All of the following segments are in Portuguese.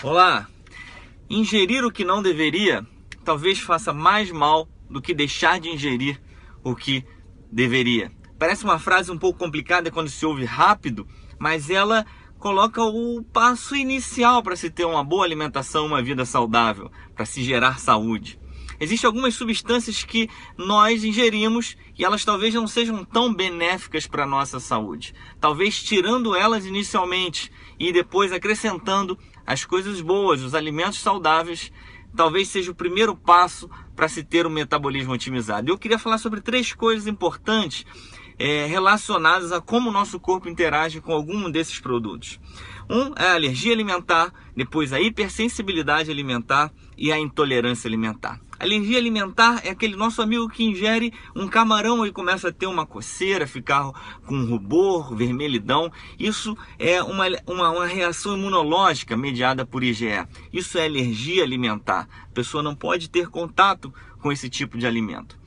Olá! Ingerir o que não deveria talvez faça mais mal do que deixar de ingerir o que deveria. Parece uma frase um pouco complicada quando se ouve rápido, mas ela coloca o passo inicial para se ter uma boa alimentação, uma vida saudável, para se gerar saúde. Existem algumas substâncias que nós ingerimos e elas talvez não sejam tão benéficas para a nossa saúde. Talvez tirando elas inicialmente e depois acrescentando as coisas boas, os alimentos saudáveis, talvez seja o primeiro passo para se ter um metabolismo otimizado. Eu queria falar sobre 3 coisas importantes relacionadas a como o nosso corpo interage com algum desses produtos. Um é a alergia alimentar, depois a hipersensibilidade alimentar e a intolerância alimentar. A alergia alimentar é aquele nosso amigo que ingere um camarão e começa a ter uma coceira, ficar com rubor, vermelhidão. Isso é uma reação imunológica mediada por IgE. Isso é alergia alimentar. A pessoa não pode ter contato com esse tipo de alimento.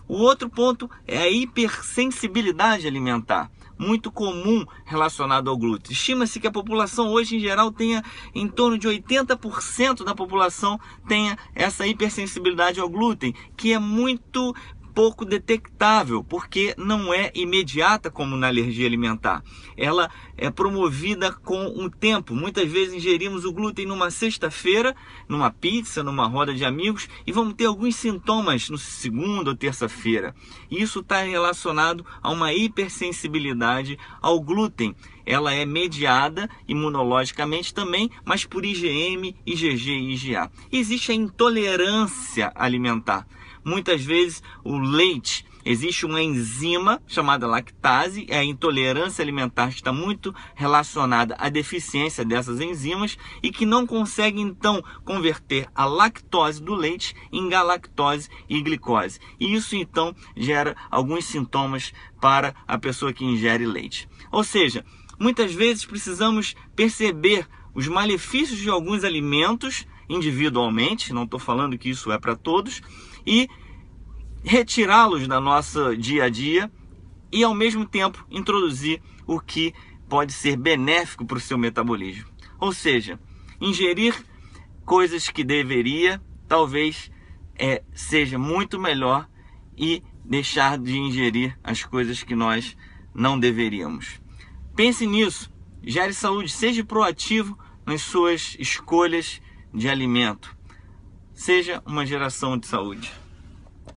O outro ponto é a hipersensibilidade alimentar, muito comum relacionado ao glúten. Estima-se que a população hoje em geral tenha em torno de 80% da população tenha essa hipersensibilidade ao glúten, que é muito pouco detectável, porque não é imediata como na alergia alimentar. Ela é promovida com o tempo. Muitas vezes ingerimos o glúten numa sexta-feira, numa pizza, numa roda de amigos, e vamos ter alguns sintomas no segunda ou terça-feira. Isso está relacionado a uma hipersensibilidade ao glúten. Ela é mediada imunologicamente também, mas por IgM, IgG e IgA. Existe a intolerância alimentar. Muitas vezes o leite, existe uma enzima chamada lactase, é a intolerância alimentar que está muito relacionada à deficiência dessas enzimas e que não consegue então converter a lactose do leite em galactose e glicose. E isso então gera alguns sintomas para a pessoa que ingere leite. Ou seja, muitas vezes precisamos perceber os malefícios de alguns alimentos individualmente, não estou falando que isso é para todos, e retirá-los da nossa dia a dia e ao mesmo tempo introduzir o que pode ser benéfico para o seu metabolismo. Ou seja, ingerir coisas que deveria talvez seja muito melhor e deixar de ingerir as coisas que nós não deveríamos. Pense nisso, gere saúde, seja proativo nas suas escolhas de alimento. Seja uma geração de saúde.